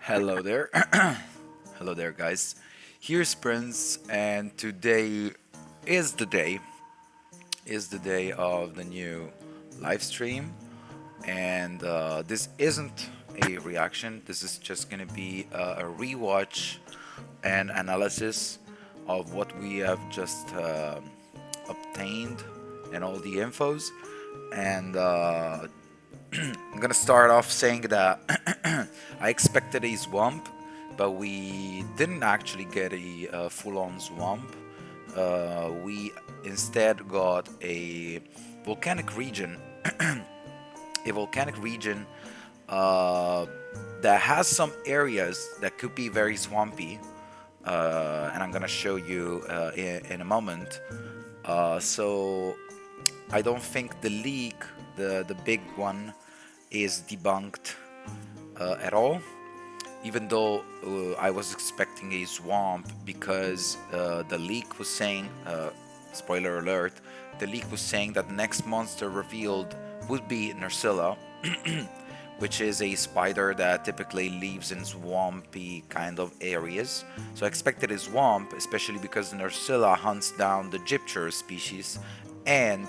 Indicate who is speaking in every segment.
Speaker 1: Hello there. Hello there, guys. Here's Prince, and today is the day of the new live stream. And this isn't a reaction. This is just gonna be a rewatch and analysis of what we have just obtained and all the infos. And I'm gonna start off saying that I expected a swamp, but we didn't actually get a full-on swamp. We instead got a volcanic region, a volcanic region uh, that has some areas that could be very swampy, and I'm gonna show you in a moment. So I don't think the leak, the big one, is debunked at all. Even though I was expecting a swamp because the leak was saying, spoiler alert, the leak was saying that the next monster revealed would be Nursilla, which is a spider that typically lives in swampy kind of areas. So I expected a swamp, especially because Nursilla hunts down the Gypture species, and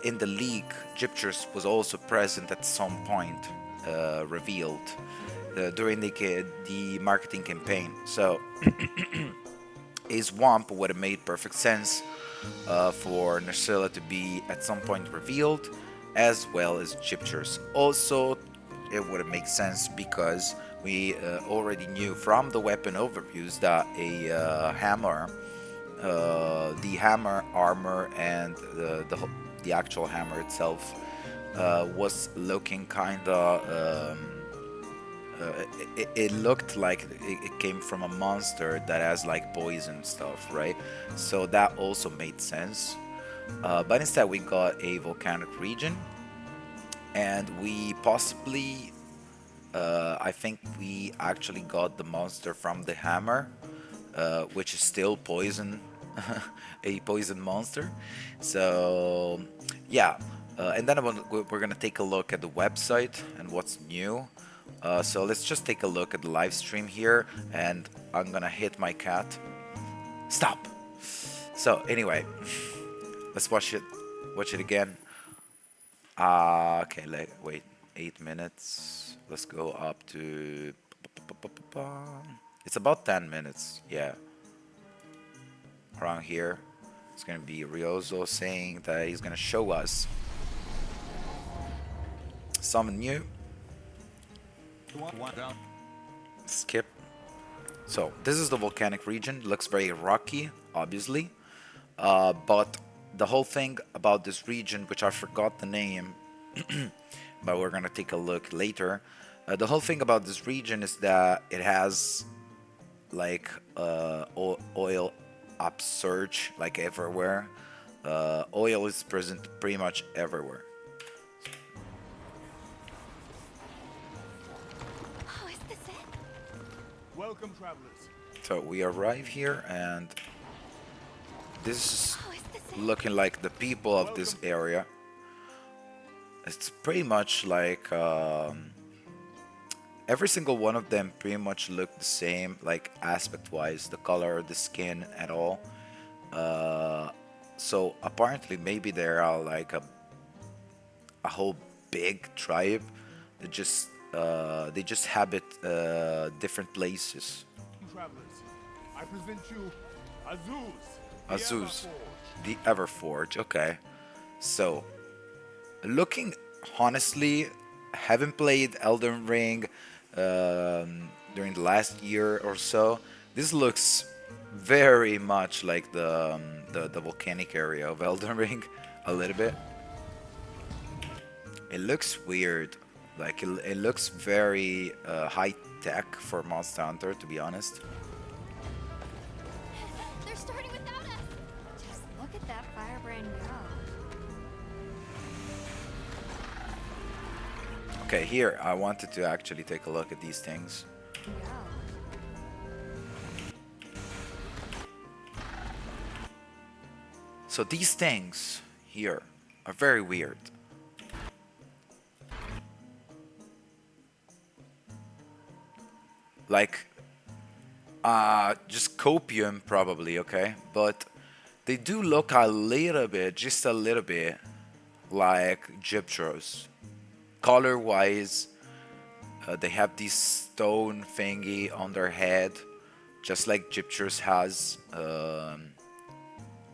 Speaker 1: in the leak, Gyptures was also present at some point, revealed during the marketing campaign. So a swamp would have made perfect sense for Nursilla to be at some point revealed, as well as Gyptures. Also, it would have made sense because we already knew from the weapon overviews that a hammer, the hammer armor, and the actual hammer itself was looking kind of. It looked like it came from a monster that has like poison stuff, right? So that also made sense. But instead, we got a volcanic region, and we possibly, I think we actually got the monster from the hammer, which is still poison, a poison monster. So, yeah. And then we're gonna take a look at the website and what's new. So let's just take a look at the live stream here, and I'm gonna hit my cat. Stop. So anyway, let's watch it. Watch it again. Okay. Wait. 8 minutes. Let's go up to. It's about 10 minutes. Yeah. Around here. It's gonna be Riozo saying that he's gonna show us something new. Skip. So this is the volcanic region. It looks very rocky, obviously, but the whole thing about this region, which I forgot the name, but we're gonna take a look later. The whole thing about this region is that it has like oil upsurge like everywhere. Oil is present pretty much everywhere.
Speaker 2: Oh, is this it?
Speaker 3: Welcome, travelers.
Speaker 1: So we arrive here, and this is
Speaker 2: Oh, is this it?
Speaker 1: looking like the people of this area. It's pretty much like every single one of them pretty much look the same, like aspect-wise, the color, the skin, and all. Uh, so apparently, maybe there are like a whole big tribe that they just habit different places.
Speaker 3: Travelers, I present you Azuz.
Speaker 1: Azuz, the Everforge. Okay, so looking honestly, haven't played Elden Ring during the last year or so. This looks very much like the volcanic area of Elden Ring, a little bit. It looks weird, like it looks very high tech for Monster Hunter, to be honest.
Speaker 2: They're starting without us. Just look at that firebrand go.
Speaker 1: Okay, here I wanted to actually take a look at these things.
Speaker 2: Go.
Speaker 1: So these things here are very weird. like just copium probably, okay? But they do look a little bit, just a little bit, like Gyptros. Color-wise, they have this stone thingy on their head, just like Gyptros has.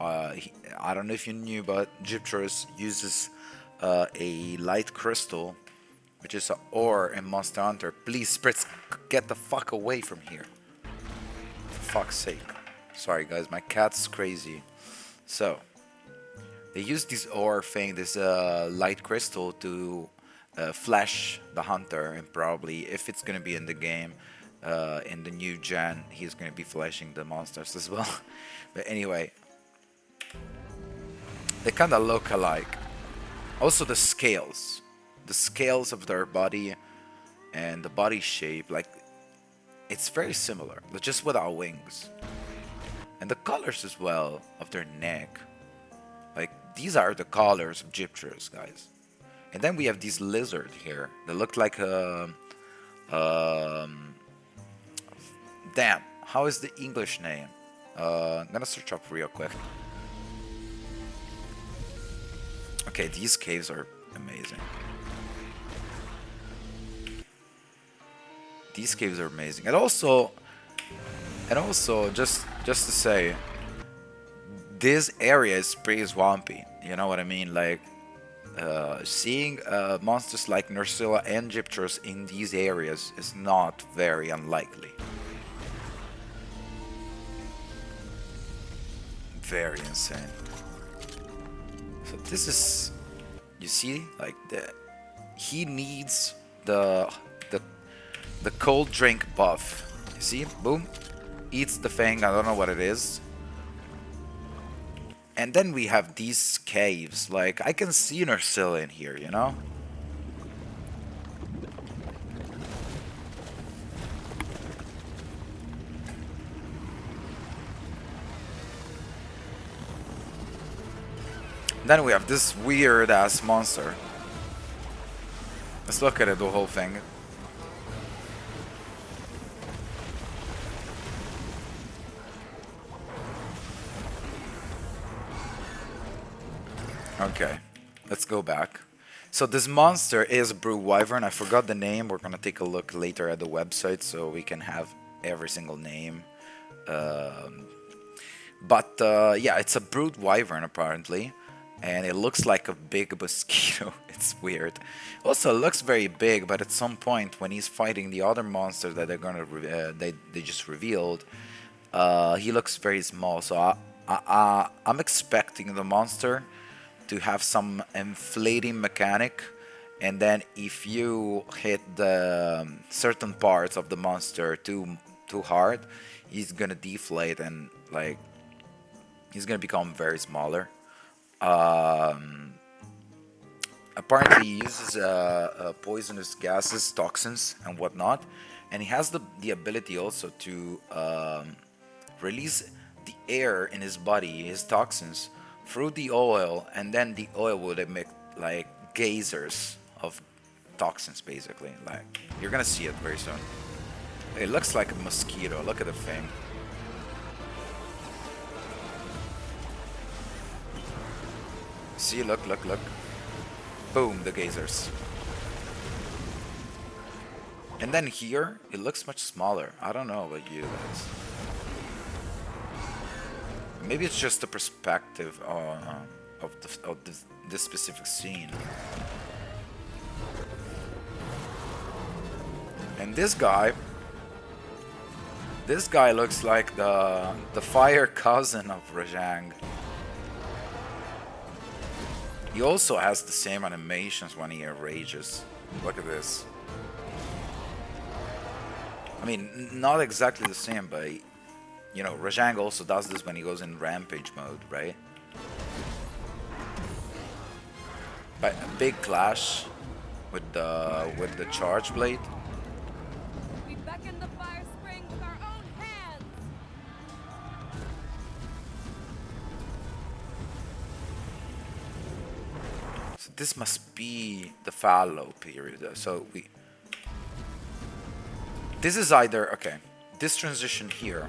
Speaker 1: I don't know if you knew, but Gyptros uses a light crystal, which is an ore in Monster Hunter. Please, Spritz, get the fuck away from here. For fuck's sake. Sorry, guys, my cat's crazy. So, they use this ore thing, this light crystal, to flash the hunter, and probably, if it's gonna be in the game, in the new gen, he's gonna be flashing the monsters as well. But anyway, they kind of look alike. Also, the scales of their body and the body shape, like, it's very similar, but just without wings. And the colors as well of their neck. Like, these are the colors of Gyptros, guys. And then we have these lizard here that look like a... damn, how is the English name? I'm gonna search up real quick. Okay, these caves are amazing. These caves are amazing. And also, just to say, this area is pretty swampy. You know what I mean? Like, seeing monsters like Nursilla and Gyptros in these areas is not very unlikely. Very insane. So this is, you see, like he needs the cold drink buff. You see, boom, eats the thing. I don't know what it is. And then we have these caves. Like, I can see Nursilla in here, you know? Then we have this weird ass monster. Let's look at it, the whole thing. Okay, let's go back. So this monster is Brew Wyvern. I forgot the name. We're gonna take a look later at the website so we can have every single name. Yeah, it's a Brood Wyvern apparently, and it looks like a big mosquito. It's weird. Also, it looks very big, but at some point when he's fighting the other monster that they're gonna they just revealed, he looks very small. So I'm expecting the monster to have some inflating mechanic, and then if you hit the certain parts of the monster too hard, he's gonna deflate and like he's gonna become very smaller. Apparently he uses poisonous gases, toxins and whatnot, and he has the ability also to release the air in his body, his toxins, through the oil, and then the oil would emit like geysers of toxins, basically. Like, you're gonna see it very soon. It looks like a mosquito. Look at the thing. See, look. Boom, the geysers. And then here, it looks much smaller. I don't know about you guys. Maybe it's just the perspective of this specific scene. And this guy looks like the fire cousin of Rajang. He also has the same animations when he rages. Look at this. I mean, not exactly the same, but you know, Rajang also does this when he goes in rampage mode, right? But a big clash with the charge blade.
Speaker 2: We beckon the fire spring with our own hands.
Speaker 1: So this must be the fallow period. So This is either okay. This transition here.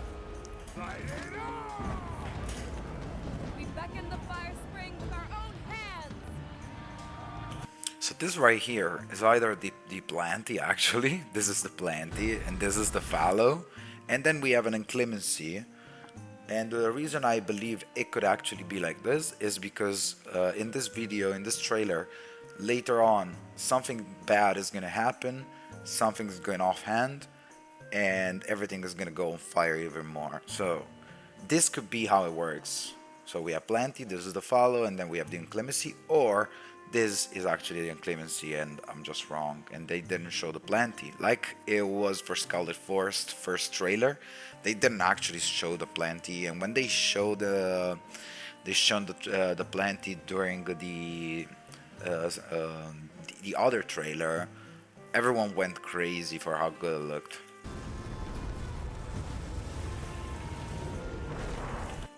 Speaker 2: We beckon the fire spring with our own hands.
Speaker 1: So this right here is either the plenty actually. This is the plenty, and this is the fallow, and then we have an inclemency. And the reason I believe it could actually be like this is because in this video, in this trailer, later on, something bad is gonna happen, something's going offhand, and everything is gonna go on fire even more. So this could be how it works. So we have plenty, this is the follow, and then we have the inclemency, or this is actually the inclemency and I'm just wrong and they didn't show the plenty like it was for Scalded Forest first trailer. They didn't actually show the plenty, and when they showed they shown the plenty during the other trailer, everyone went crazy for how good it looked.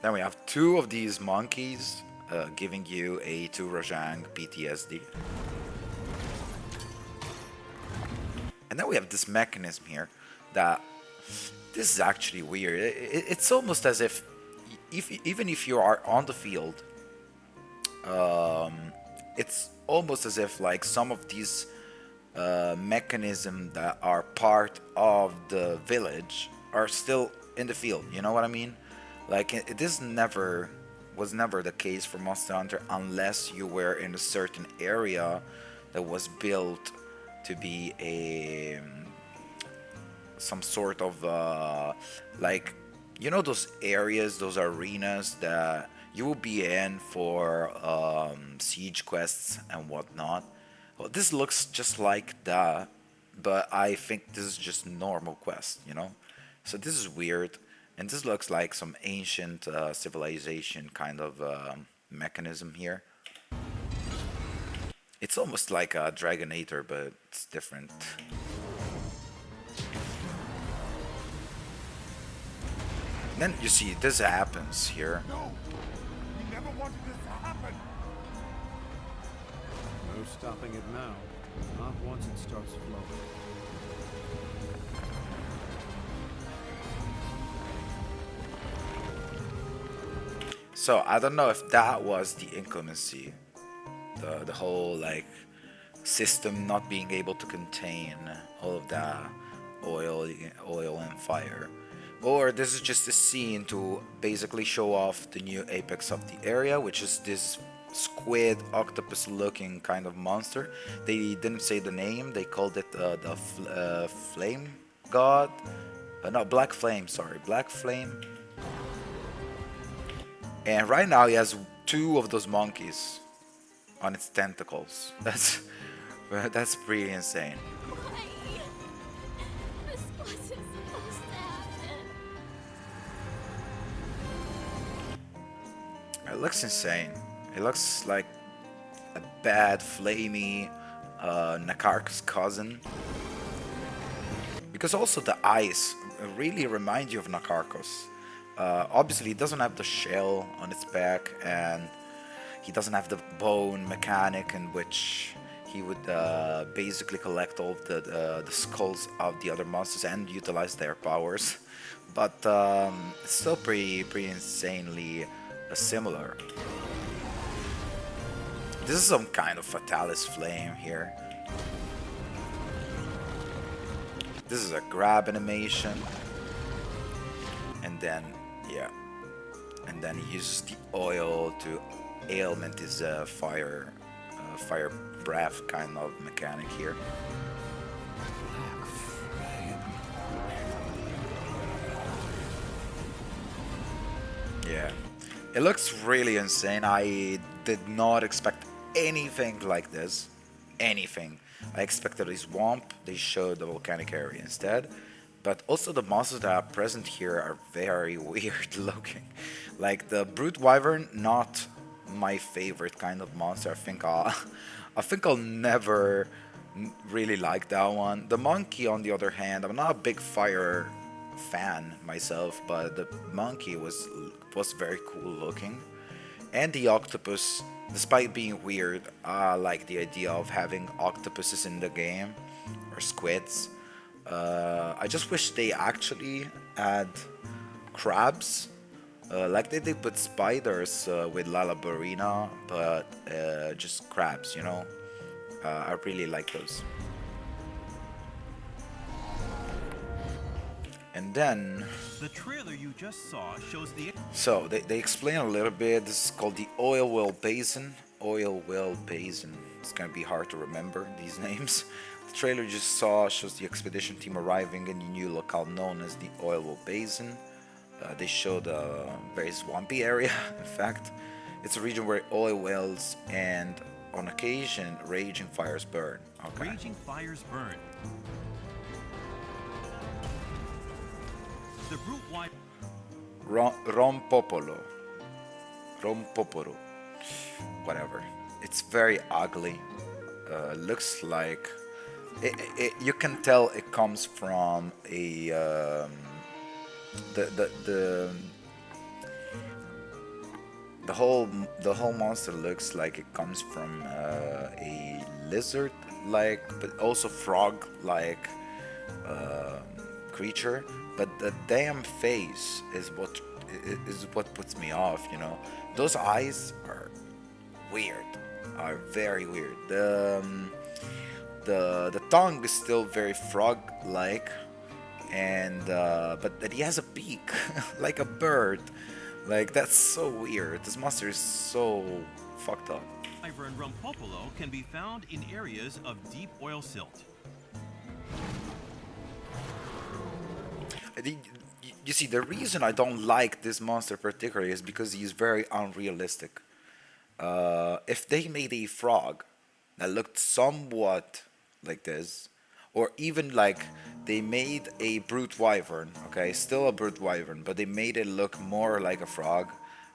Speaker 1: Then we have two of these monkeys giving you a 2 Rajang PTSD. And then we have this mechanism here that this is actually weird. It's almost as if even if you are on the field, it's almost as if like some of these mechanisms that are part of the village are still in the field. You know what I mean? Like this was never the case for Monster Hunter unless you were in a certain area that was built to be a some sort of like, you know, those areas, those arenas that you will be in for siege quests and whatnot. Well, this looks just like that, but I think this is just normal quest, you know. So this is weird. And this looks like some ancient civilization kind of mechanism here. It's almost like a Dragonator, but it's different. Then you see this happens here.
Speaker 3: No! We never wanted this to happen!
Speaker 4: No stopping it now. Not once it starts flowing.
Speaker 1: So I don't know if that was the inclemency, the whole like system not being able to contain all of that oil and fire, or this is just a scene to basically show off the new apex of the area, which is this squid octopus looking kind of monster. They didn't say the name, they called it the flame god, no, black flame, sorry, black flame. And right now he has two of those monkeys on its tentacles. That's pretty insane.
Speaker 2: Why? This wasn't supposed to happen.
Speaker 1: It looks insane. It looks like a bad, flamey Nakark's cousin. Because also the eyes really remind you of Nakarkos. Obviously, he doesn't have the shell on its back, and he doesn't have the bone mechanic in which he would basically collect all of the skulls of the other monsters and utilize their powers. But it's still pretty insanely similar. This is some kind of Fatalis flame here. This is a grab animation. And then, yeah. And then he uses the oil to ailment his fire breath kind of mechanic here. Yeah. It looks really insane. I did not expect anything like this. Anything. I expected a swamp. They showed the volcanic area instead. But also the monsters that are present here are very weird looking. Like the Brute Wyvern, not my favorite kind of monster. I think I'll never really like that one. The monkey, on the other hand, I'm not a big fire fan myself, but the monkey was very cool looking. And the octopus, despite being weird, I like the idea of having octopuses in the game, or squids. I just wish they actually add crabs. Like they did with spiders with Lalabarina, but just crabs, you know? I really like those. And then,
Speaker 5: The trailer you just saw shows the
Speaker 1: so they explain a little bit. This is called the Oilwell Basin. Oilwell Basin. It's gonna be hard to remember these names. The trailer you just saw shows the expedition team arriving in the new locale known as the Oilwell Basin. They showed a very swampy area. In fact, it's a region where oil wells and, on occasion, raging fires burn. Okay.
Speaker 5: raging fires burn. The route wide
Speaker 1: Rompopolo. Rompoporo. Whatever. It's very ugly. Looks like you can tell it comes from a the whole monster looks like it comes from a lizard like but also frog like creature, but the damn face is what puts me off, you know. Those eyes are weird, are very weird. The tongue is still very frog-like, and but he has a beak like a bird. Like that's so weird. This monster is so fucked up.
Speaker 5: Wyvern Rumpopolo can be found in areas of deep oil silt.
Speaker 1: You see, the reason I don't like this monster particularly is because he's very unrealistic. If they made a frog that looked somewhat like this, or even like they made a brute wyvern, okay, still a brute wyvern, but they made it look more like a frog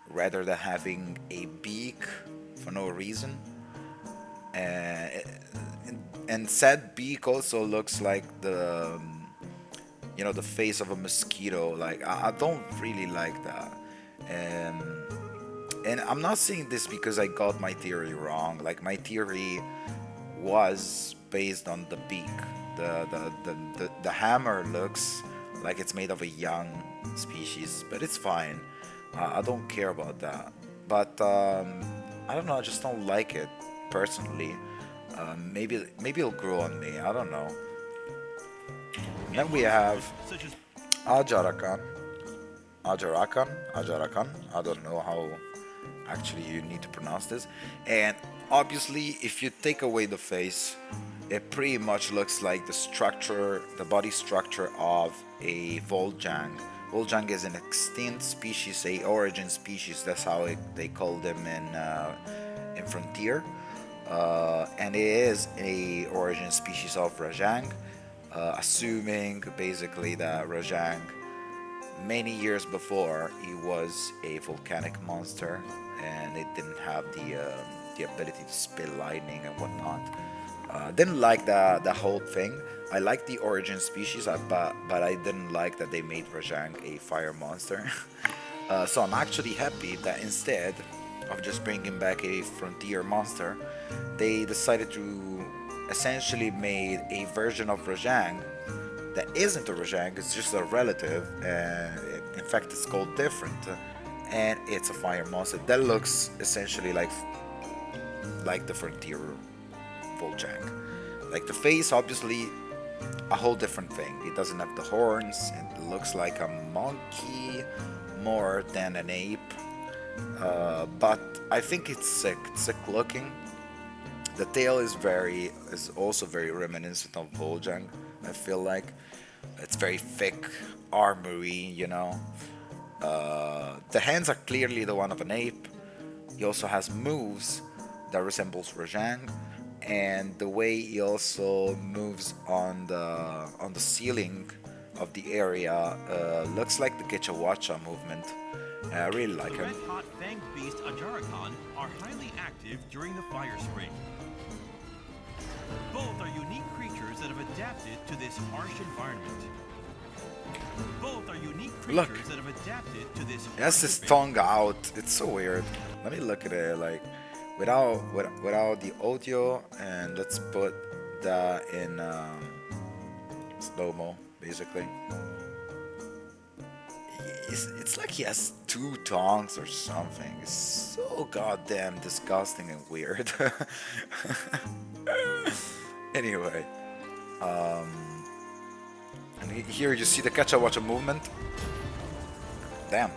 Speaker 1: rather than having a beak for no reason. And said beak also looks like the you know, the face of a mosquito. Like I don't really like that. And I'm not saying this because I got my theory wrong. Like my theory was based on the beak. The hammer looks like it's made of a young species, but it's fine. I don't care about that. But I don't know. I just don't like it personally. Maybe it'll grow on me. I don't know. Then we have
Speaker 5: Such as
Speaker 1: Ajarakan. Ajarakan. I don't know how actually you need to pronounce this. And obviously, if you take away the face, it pretty much looks like the structure, the body structure of a Voljank. Voljank is an extinct species, a origin species. That's how they call them in Frontier. And it is a origin species of Rajang. Assuming basically that Rajang, many years before, he was a volcanic monster and it didn't have the ability to spit lightning and whatnot. Didn't like the whole thing. I like the origin species, but I didn't like that they made Rajang a fire monster. So I'm actually happy that instead of just bringing back a frontier monster, they decided to essentially made a version of Rajang that isn't a Rajang, it's just a relative, and in fact it's called different, and it's a fire monster that looks essentially like the frontier Voljank. Like the face, obviously, a whole different thing. It doesn't have the horns, it looks like a monkey more than an ape, but I think it's sick looking. The tail is also very reminiscent of Voljank. I feel like it's very thick, armory, you know. The hands are clearly the one of an ape. He also has moves that resembles Rajang, and the way he also moves on the ceiling of the area looks like the Kechawacha movement. I really like
Speaker 5: the
Speaker 1: him.
Speaker 5: red-hot fanged beast Ajarakan are highly active during the fire spring. Both are unique creatures that have adapted to this harsh environment. Both are unique
Speaker 1: Look.
Speaker 5: creatures that have adapted to this
Speaker 1: He has
Speaker 5: harsh
Speaker 1: his
Speaker 5: environment.
Speaker 1: tongue out. It's so weird. Let me look at it like without the audio, and let's put that in slow-mo, basically. It's like he has two tongues or something. It's so goddamn disgusting and weird. Anyway, and here you see the Catcha Watcha movement. Damn,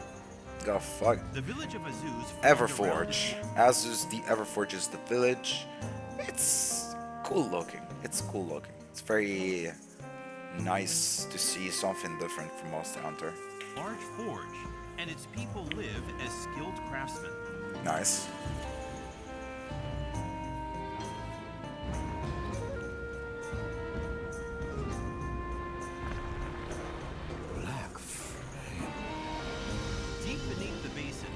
Speaker 1: god fuck.
Speaker 5: The village of Azuz
Speaker 1: Everforge. Azus the Everforge is the village. It's cool looking. It's cool looking. It's very nice to see something different from Monster Hunter.
Speaker 5: large forge, and its people live as skilled craftsmen.
Speaker 1: Nice.
Speaker 5: Deep beneath the basin,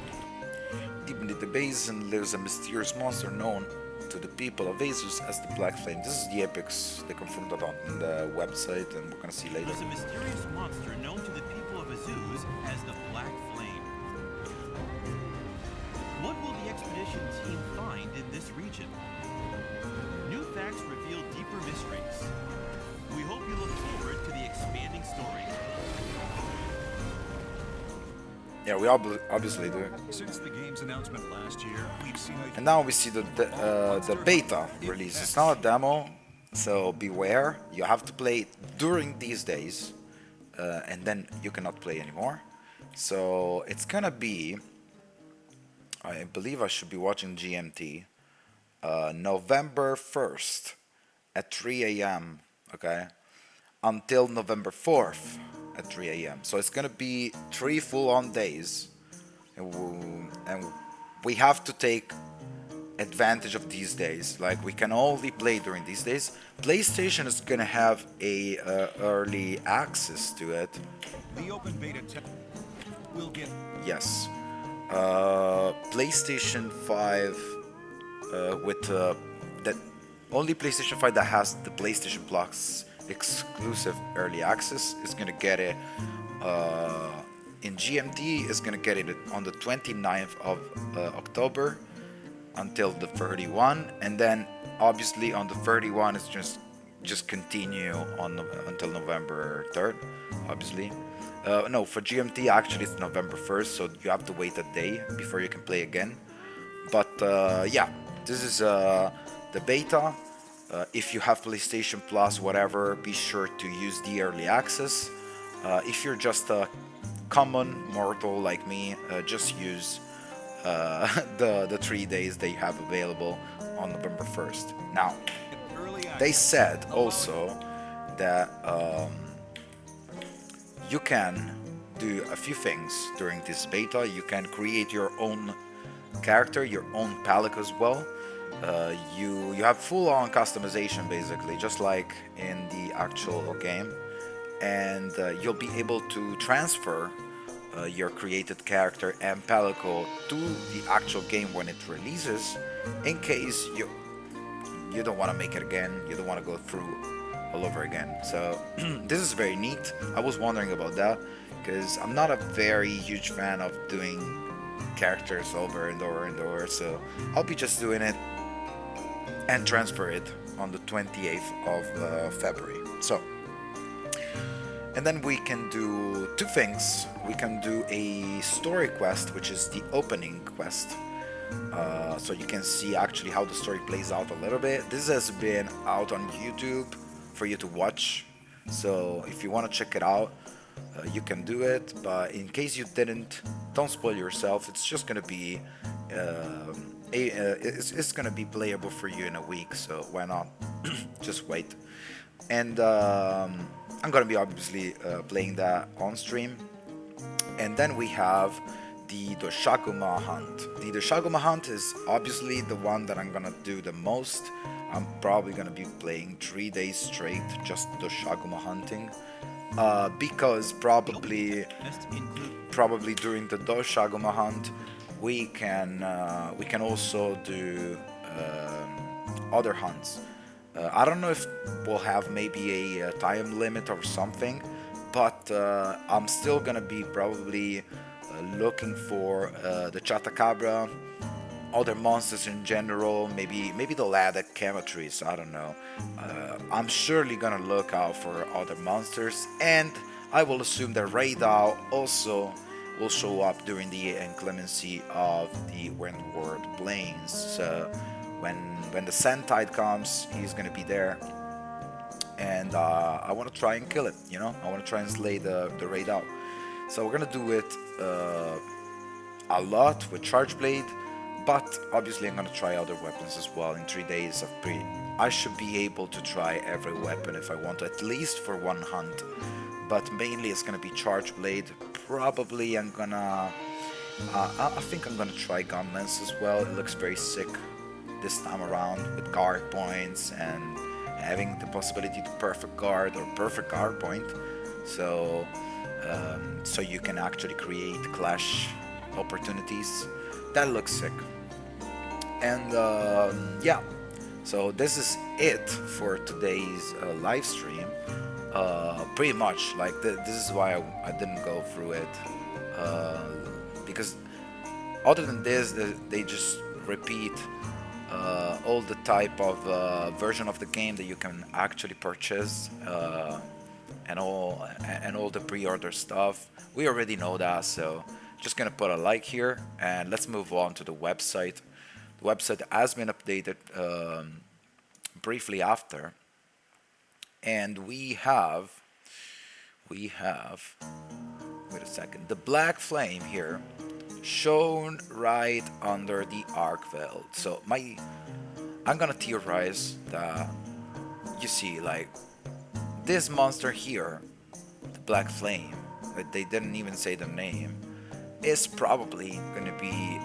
Speaker 1: Deep beneath the basin lives a mysterious monster known to the people of Azus as the Black Flame. This is the epics they confirmed that on the website, and we're gonna see later.
Speaker 5: there's a mysterious monster known to the people of Azuz as the Black Flame. What will the expedition team find in this region? New facts reveal deeper mysteries. We hope you look forward to the expanding story.
Speaker 1: Yeah, we obviously do.
Speaker 3: Since the game's announcement last year, we've seen a
Speaker 1: And now we see the beta release. It's not a demo, so beware. You have to play it during these days, and then you cannot play anymore. So it's gonna be, I believe I should be watching GMT, November 1st at 3 a.m. Okay, until November 4th at 3 a.m. So it's gonna be 3 full-on days, and we have to take advantage of these days. Like, we can only play during these days. PlayStation is gonna have a early access to it.
Speaker 3: the open beta will get
Speaker 1: Yes, PlayStation 5 with that only PlayStation 5 that has the PlayStation Plus exclusive early access is gonna get it in GMT. Is gonna get it on the 29th of October until the 31, and then obviously on the 31 it's just continue on until November 3rd, obviously. No, for GMT actually it's November 1st, so you have to wait a day before you can play again. But yeah, this is the beta. If you have PlayStation Plus, whatever, be sure to use the early access. If you're just a common mortal like me, just use the 3 days they have available on November 1st. Now,
Speaker 3: early
Speaker 1: they
Speaker 3: access.
Speaker 1: said also that you can do a few things during this beta. You can create your own character, your own palette as well. You have full-on customization basically, just like in the actual game, and you'll be able to transfer your created character and palico to the actual game when it releases, in case you don't want to make it again, you don't want to go through all over again. So this is very neat. I was wondering about that because I'm not a very huge fan of doing characters over and over and over, so I'll be just doing it and transfer it on the 28th of February. So, and then we can do two things. We can do a story quest, which is the opening quest. So you can see actually how the story plays out a little bit. This has been out on YouTube for you to watch. So if you want to check it out, you can do it. But in case you didn't, don't spoil yourself. It's just gonna be it's gonna be playable for you in a week. So why not? Just wait. And I'm gonna be obviously playing that on stream. And then we have the Doshaguma hunt. The Doshaguma hunt is obviously the one that I'm gonna do the most. I'm probably gonna be playing 3 days straight, just Doshaguma hunting, because probably during the Doshaguma hunt we can also do other hunts. I don't know if we'll have maybe a time limit or something, but I'm still gonna be probably looking for the Chatacabra other monsters in general. Maybe they'll add a chemistries. I don't know. I'm surely gonna look out for other monsters, and I will assume that Raidal also will show up during the inclemency of the Windward Plains. So when the Sand Tide comes, he's gonna be there, and I want to try and kill it. You know, I want to try and slay the Raidal. So we're gonna do it a lot with Charge Blade, but obviously I'm gonna try other weapons as well. In 3 days of I should be able to try every weapon if I want to, at least for one hunt. But mainly it's gonna be Charge Blade. Probably I'm gonna, I think I'm gonna try Gunlance as well. It looks very sick this time around with guard points and having the possibility to perfect guard or perfect guard point. So, so you can actually create clash opportunities. That looks sick. And yeah, so this is it for today's live stream. Pretty much like this is why I didn't go through it, because other than this they just repeat all the type of version of the game that you can actually purchase, and all the pre-order stuff. We already know that, so just gonna put a like here and let's move on to the website. The website has been updated briefly after, and we have wait a second, the Black Flame here shown right under the arc veil. So I'm gonna theorize that, you see, like this monster here, the Black Flame, that they didn't even say the name, is probably gonna be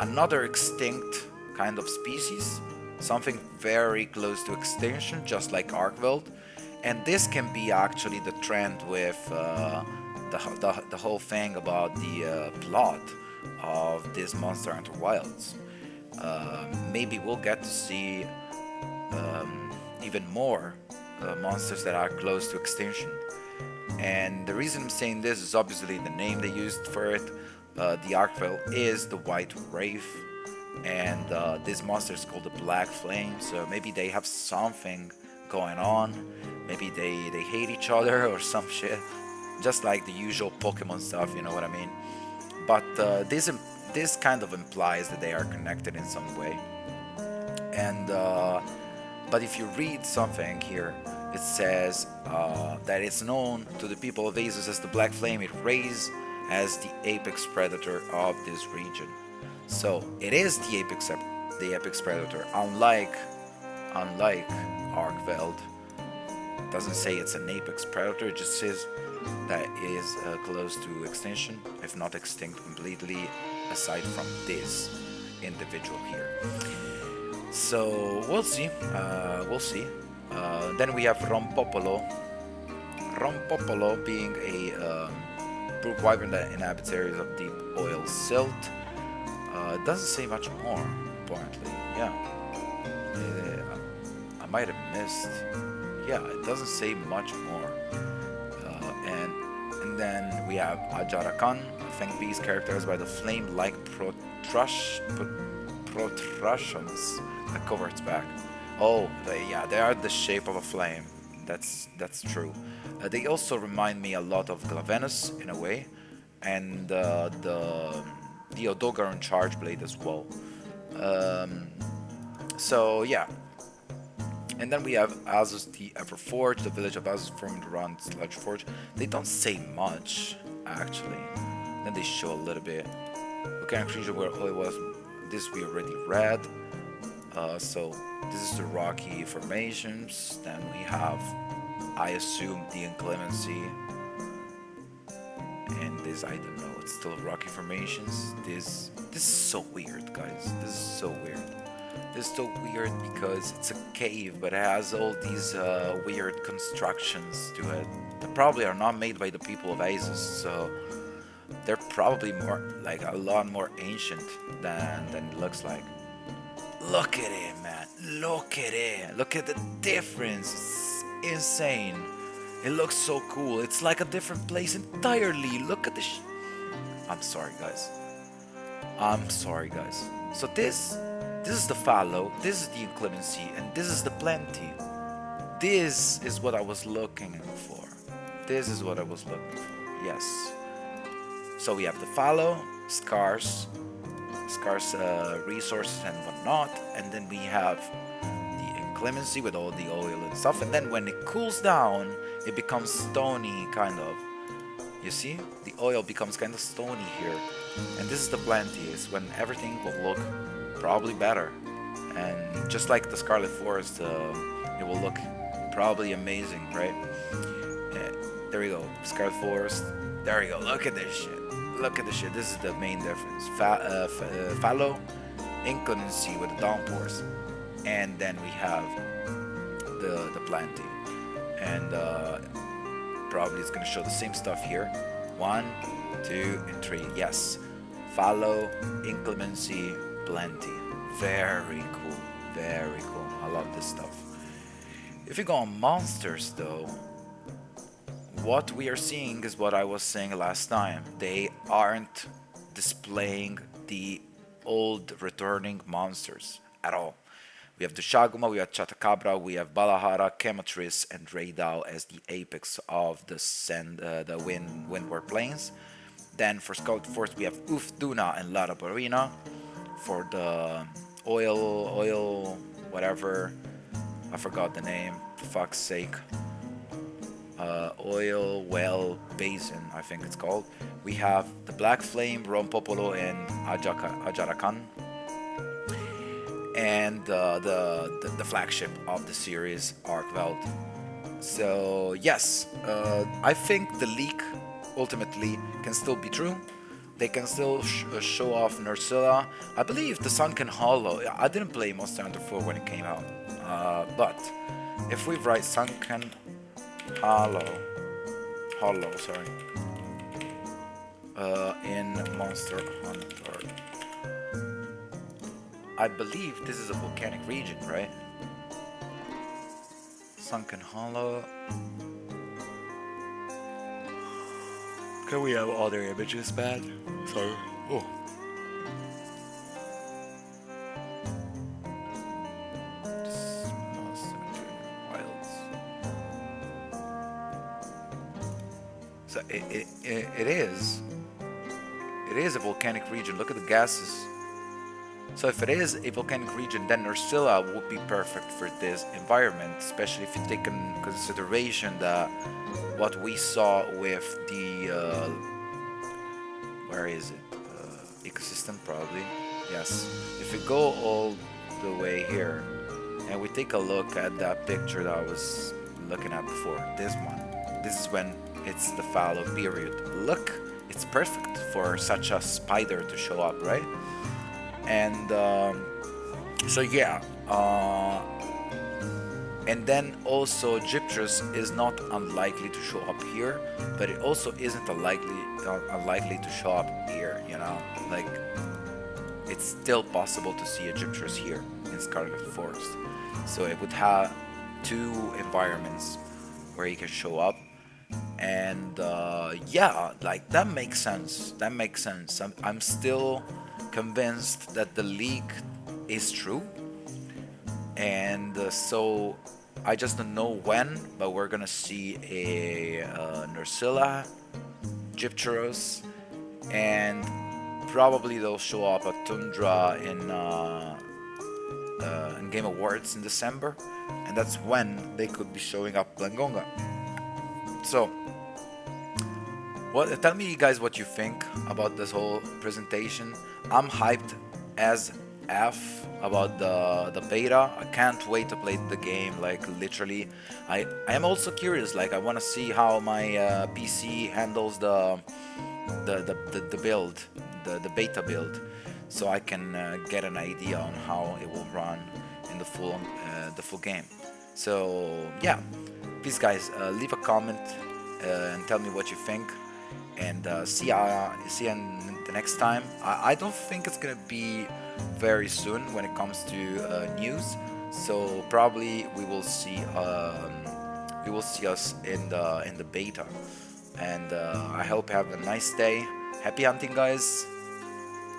Speaker 1: another extinct kind of species, something very close to extinction, just like Arkveld. And this can be actually the trend with the whole thing about the plot of this Monster Hunter Wilds. Maybe we'll get to see even more monsters that are close to extinction. And the reason I'm saying this is obviously the name they used for it. The Arkveld is the White Wraith, and this monster is called the Black Flame. So maybe they have something going on. Maybe they hate each other or some shit. Just like the usual Pokemon stuff, you know what I mean? But this kind of implies that they are connected in some way. And but if you read something here, it says that it's known to the people of Azus as the Black Flame. It raised as the apex predator of this region. So it is the apex predator. Unlike Arkveld, it doesn't say it's an apex predator. It just says that it is close to extinction, if not extinct completely, aside from this individual here. So we'll see. We'll see. Then we have Rompopolo. Rompopolo being a brook wyvern that inhabits areas of deep oil silt. It doesn't say much more, apparently. Yeah. I might have missed. Yeah, it doesn't say much more. And then we have Ajarakan. I think these characters by the flame-like protrusions that cover its back. Oh, they are the shape of a flame. That's true. They also remind me a lot of Glavenus in a way, and the Odogaron Charge Blade as well. So yeah. And then we have Azus the Everforged, the village of Azus formed around Sludge Forge. They don't say much, actually. Then they show a little bit. Volcanic region where oil was. This we already read. So this is the rocky formations. Then we have, I assume, the inclemency. And this, I don't know, it's still rocky formations. This is so weird, guys. This is so weird. This is so weird because it's a cave, but it has all these weird constructions to it that probably are not made by the people of Azus, so they're probably more, like, a lot more ancient than it looks like. Look at it, man. Look at it. Look at the difference. It's insane. It looks so cool. It's like a different place entirely. Look at this. I'm sorry, guys. I'm sorry, guys. So this is the fallow, this is the inclemency, and this is the plenty. This is what I was looking for. This is what I was looking for. Yes. So we have the fallow, scarce resources and whatnot, and then we have the inclemency with all the oil and stuff, and then when it cools down, it becomes stony, kind of. You see, the oil becomes kind of stony here, and this is the plenty, is when everything will look probably better, and just like the Scarlet Forest, it will look probably amazing, right? There we go, Scarlet Forest. There we go. Look at this shit. Look at this shit. This is the main difference. Fallow, inclemency with the downpours, and then we have the plenty, and probably it's gonna show the same stuff here. 1, 2, and 3. Yes, fallow, inclemency, plenty. Very cool. Very cool. I love this stuff. If you go on monsters, though, what we are seeing is what I was saying last time. They aren't displaying the old returning monsters at all. We have the Shaguma, we have Chatacabra, we have Balahara, Chematris, and Raidal as the apex of the Windward Plains. Then for Scout Force, we have Ufduna and Larabarina. For the oil, whatever, I forgot the name, for fuck's sake. Oilwell Basin, I think it's called. We have the Black Flame, Rompopolo, and Ajarakan. And the flagship of the series, Arkveld. So yes, I think the leak ultimately can still be true. They can still show off Nursilla. I believe the Sunken Hollow. I didn't play Monster Hunter 4 when it came out, but if we write Sunken Hollow, sorry, in Monster Hunter, I believe this is a volcanic region, right? Sunken Hollow. Can we have other images, man? Sorry. Oh. So it is a volcanic region. Look at the gases. So if it is a volcanic region, then Nursilla would be perfect for this environment, especially if you take in consideration that what we saw with the where is it? Ecosystem, probably. Yes. If we go all the way here and we take a look at that picture that I was looking at before, this one. This is when it's the fallow period. Look, it's perfect for such a spider to show up, right? And so yeah, and then also Gyptrus is not unlikely to show up here, but it also isn't unlikely to show up here, you know, like it's still possible to see a Gyptrus here in Scarlet Forest. So it would have two environments where he can show up, and yeah, like that makes sense. I'm still convinced that the leak is true, and so I just don't know when, but we're gonna see a Nursilla, Gypteros, and probably they'll show up at Tundra in Game Awards in December, and that's when they could be showing up Blangonga. So tell me, guys, what you think about this whole presentation. I'm hyped as F about the beta. I can't wait to play the game. Like literally, I am also curious. Like I want to see how my PC handles the build, the beta build, so I can get an idea on how it will run in the full game. So yeah, please guys, leave a comment and tell me what you think. And see ya in the next time. I don't think it's gonna be very soon when it comes to news. So probably we will see us in the beta. And I hope you have a nice day. Happy hunting, guys.